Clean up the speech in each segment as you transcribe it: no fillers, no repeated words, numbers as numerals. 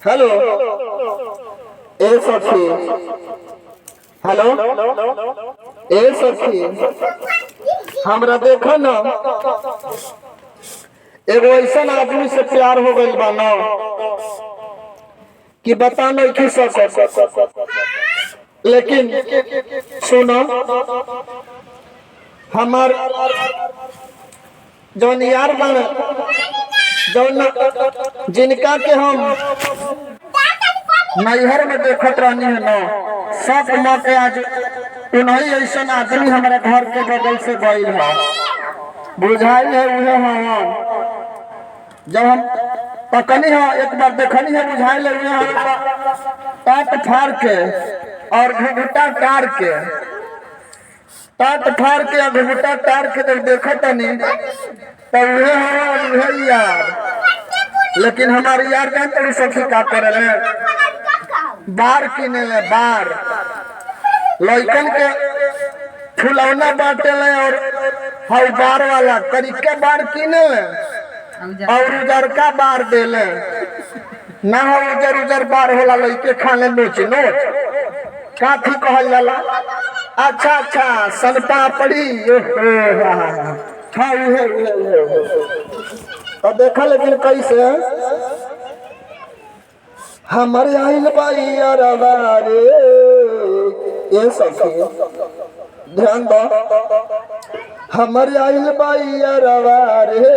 Hello ए सखी। Hello ए सखी, हमरा देखो ना, एगो ऐसा आदमी से प्यार हो गइल बा ना कि बता नहीं कि सब। लेकिन सुनो, हमार जौन यार बन जौन जिनका के हम नैहर में देखत रहनी है ना, सब मौके आज उन्हीं ऐसा आदमी हमारे घर के बगल से गई है, बुझाई है उहे हम। जब हम पकनी है एक बार देखनी है, बुझाई है उहे टाट फाड़ के और घुघुटा टार के, टाट फाड़ के और घुघुटा टार के जब देखत नहीं तो उहे यार। लेकिन हमारे यार जानते सखी का करे बार किने ले, बार लइकन के फुलौना बांटे ले और हर बार वाला तरीका बार किने ले और उजर का बार दे ले ना, हो उजर उजर बार होला लइके खाने नोच नोच काफी कहल जाला। अच्छा अच्छा सन पापड़ी हाँ तो देखा। लेकिन कैसे हमारे आइल बाइया रे ये सखी ध्यान दो, हमारे आइल बाइया रे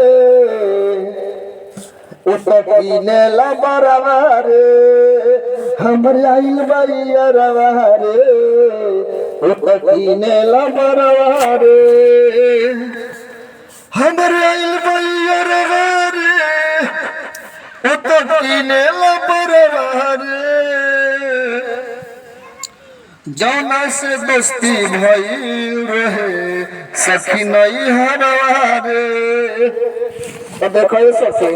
उतकीने ला बरवा रे, हमारे आइल बाइया रे उतकीने ला बरवा रे, हमारे आइल बाइया रे उतकीने ला बरवा रे, जौना से दोस्ती भइल रहे सखी नहीं हरवा रे। तो देखो ये सखी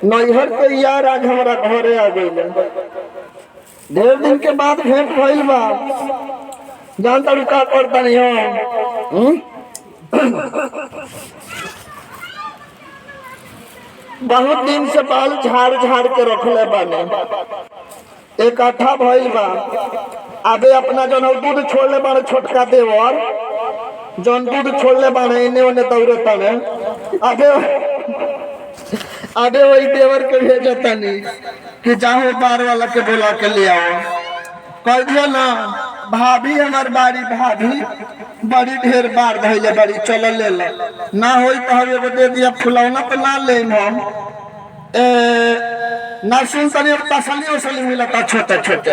नैहर के यार आज हमारा घरे आ गइल, ढेर दिन के बाद भेंट भइल बा। जानता हूँ का करता नहीं हो, बहुत दिन से बाल झाड़ झाड़ के रखले बाने, एक अठा भइल बा। आबे अपना जौन दूध छोड़ले बाने छोटका देवर, जौन दूध छोड़ले बाने इन्हें उन्हें दौड़े ताने, आबे वही देवर के भेजता नहीं कि जाओ बार वाला के बोला के ले आओ। कह दिया ना भाभी हमार बाड़ी, भाभी बड़ी ढेर बार धैले बड़ी चल ले ला ना हो तो हम एगो दे दिया फुलौना तो ना ले हम ना सुन तनी तसली उसली मिलता छोटे छोटे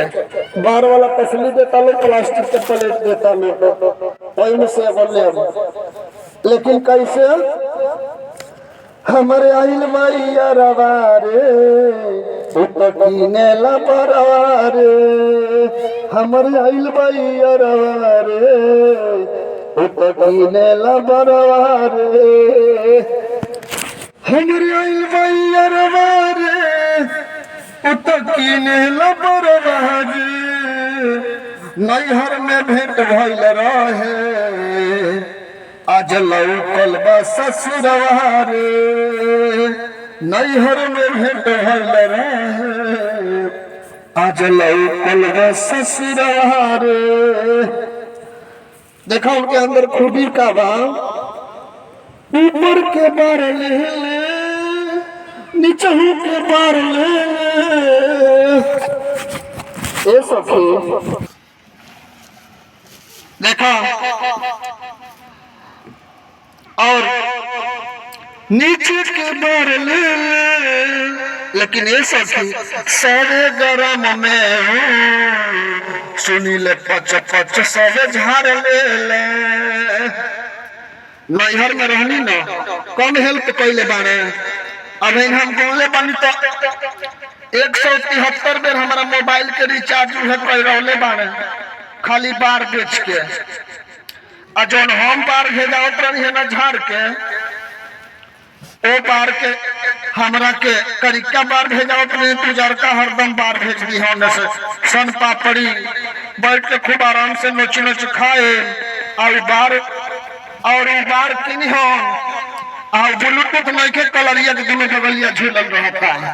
बार वाला तसली देता लो, प्लास्टिक के प्लेट देता लो वही से बोले। लेकिन कैसे हमारे आइल मैया रवा रे उतकीने ला बरवा रे, हमारे आइल मैया रवा रे उतकीने ला बरवा रे, हमारे आइल मैया रवा रे उतकीने ला बरवा रे, नैहर में भेंट भइल रहे आज लौकल बा ससुरवा रे, नैहर में भेंट भइल रहे आज लौकल बा ससुरवा रे। देखा उनके अंदर खूबी का बा, ऊपर के बार ले नीचे के बार ले ए सखी। देखा और नीचे के बार ले लेकिन ये सखी सारे गरम में सुनी ले पच पच सब झाड़ ले। नैहर में रहनी ना कम हेल्प कैले बारे, अब हम बोले बानी तो 173 बेर हमारा मोबाइल के रिचार्ज कर रहे बारे खाली बार बेच के। आ जौन हम बार भेजावत रही है ना झाड़ के ओ बार के हमरा के करिका बार भेजावत रही, तुजार का हरदम बार भेज दी होने से सन पापड़ी बैठ के खूब आराम से नोच नोच खाए और बार किनी हो ब्लूटूथ नहीं के कलरिया के दोनों बगलिया झूलल रहता है।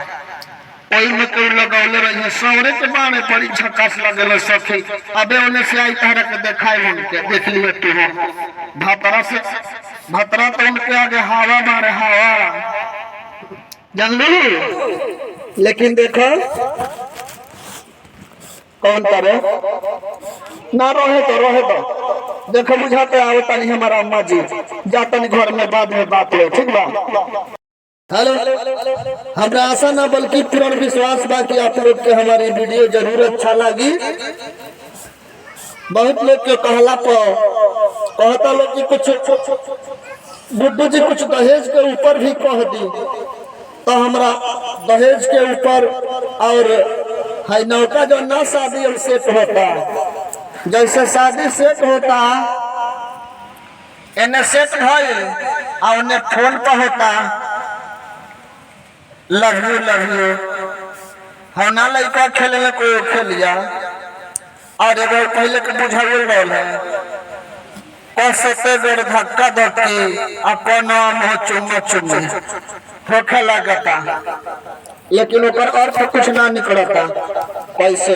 ओई में कोई लगौले रही है सौरे के बाणे पड़ी झकास लगल सखी। अबे ओने से आई तारा के देखाई उनके देख लिए तू हो भतरा तो उनके आगे हवा मारे हवा जानली। लेकिन देखो कौन करे ना रहे तो देखो बुझाते आओ तनी हमारा अम्मा जी जातनी घर में बाद में बात हो ठीक बा। हेलो हमरा आशा ना बल्कि पूर्ण विश्वास बा कि आप लोग के हमारी वीडियो जरूर अच्छा लगी। बहुत लोग के कहला पर कहता लोग कि कुछ गुड्डू जी कुछ दहेज के ऊपर भी कह दी तो हमरा दहेज के ऊपर और है नौका जो ना शादी और सेट होता जैसे शादी सेट होता इन्हें सेट भइल और उन्हें फोन पर होता लव यू हम ना लड़का खेले में कोई खेलिया और एगो पहले के बुझाइल रहल है कसते बेर धक्का धक्की आ कोनो मुंह चुम्मा चुम्मी होखे लगता लेकिन ओकर अर्थ कुछ ना निकलता कैसे।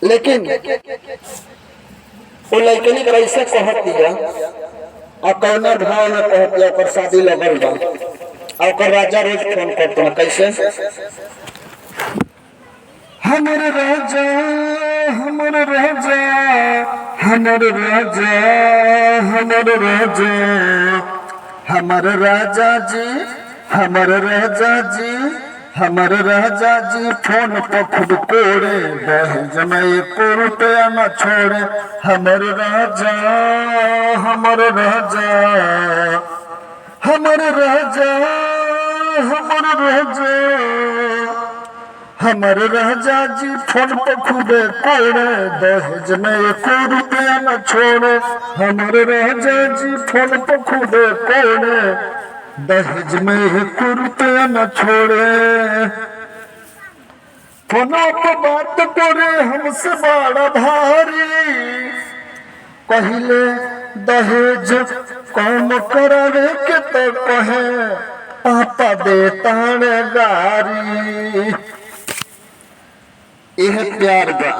लेकिन वो लड़कनी कैसे कहती है और कौना भाव में कहती है ओकर शादी लगल बा और ओकर राजा रोज फोन करते हैं कैसे हमर राजा हमर राजा हमर राजा हमर राजा हमर राजा जी हमर राजा जी हमर राजा जी फोन पर खुद कोड़े दहेज में 1 रुपया न छोड़े हमर राजा हमर राजा हमर राजा हमर राजा हमर राजा जी फोन पर खुदे कोड़े दहेज में 1 रुपया न छोड़े हमर राजा जी फोन पर खुदे कोड़े दहेज में 1 रुपया न छोड़े। फोना पर बात करे हमसे बड़ा भारी कहले दहेज कम करावे के तो कहे पापा देता गारी। यह प्यार बा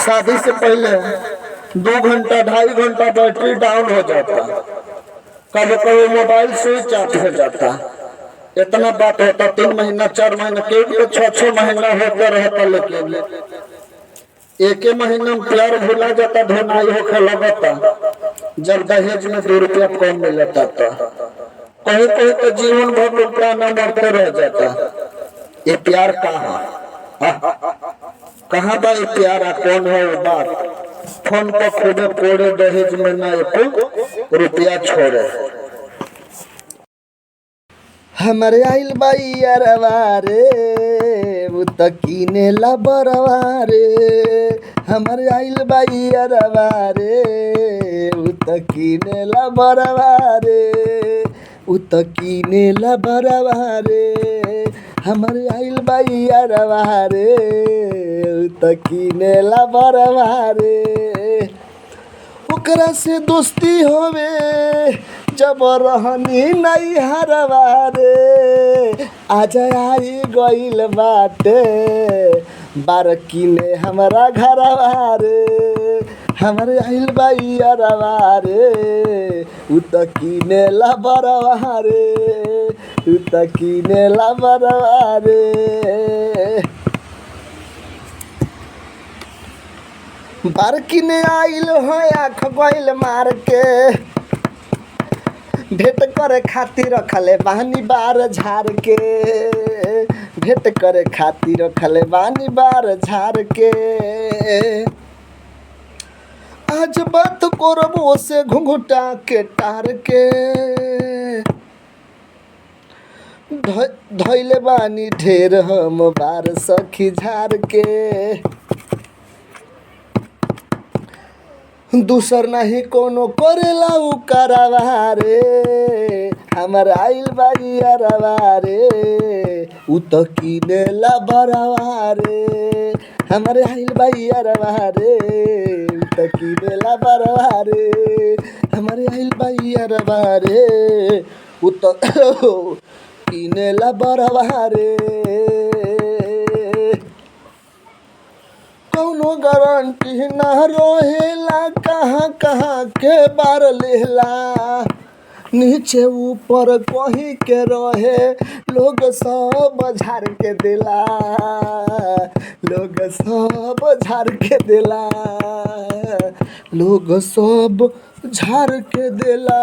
शादी से पहले 2 घंटा 2.5 घंटा बैटरी डाउन हो जाता कभी कभी मोबाइल स्विच ऑफ हो जाता इतना बात होता 3 महीना 4 महीना के 6 महीना होता रहता लेकिन 1 महीना में प्यार भुला जाता धोनाई होके लगता जब दहेज में 2 रुपया कम मिलता था कहीं कहीं तो जीवन भर रुपया न मरते रह जाता। ये प्यार कहाँ बा ये प्यार कौन है वो बात फोन पर खुदे कोड़े दहेज में ना 1 रुपया छोड़े। हमारे आइल बाई अरवा रे वो तकीने ला बरवा रे हमारे आइल बाई अरवा रे वो तकीने ला बरवा रे वो तकीने ला बरवा रे हमारे आइल बाई अरवा रे वो तकीने ला बरवा रे ओकरा से दोस्ती होवे जब रहनी नहीं हरवा रे आज आई गइल बाटे बारकी ने हमारा घरवा रे हमारे आइल बाई अरवा रे उ तकीने ला बरवा रे उ तकीने ला बरवा रे। बारकी ने आइल हो आँख गइल मार के भेंट करे खातिर रखले बानी बार झाड़ के भेंट करे खातिर रखले बानी बार झाड़ के आज बात करबो से घुंघटा के टार के धइले बानी ढेर हम बार सखी झाड़ के दूसर नहीं कोनो करेला उ करवा रे हमार आइल बाई अरवा रे उ तकीने ला बरवा रे हमारे आइल बाई अरवा रे उ तकीने ला बरवा रे हमारे आइल बाई अरवा रे उ तो किनेला बरवा रे, कौनो गारंटी ना रहेला, कहाँ कहाँ के बार लेला, नीचे ऊपर कहीं के रहे, लोग सब झाड़ के देला, लोग सब झाड़ के देला, लोग सब झाड़ के देला।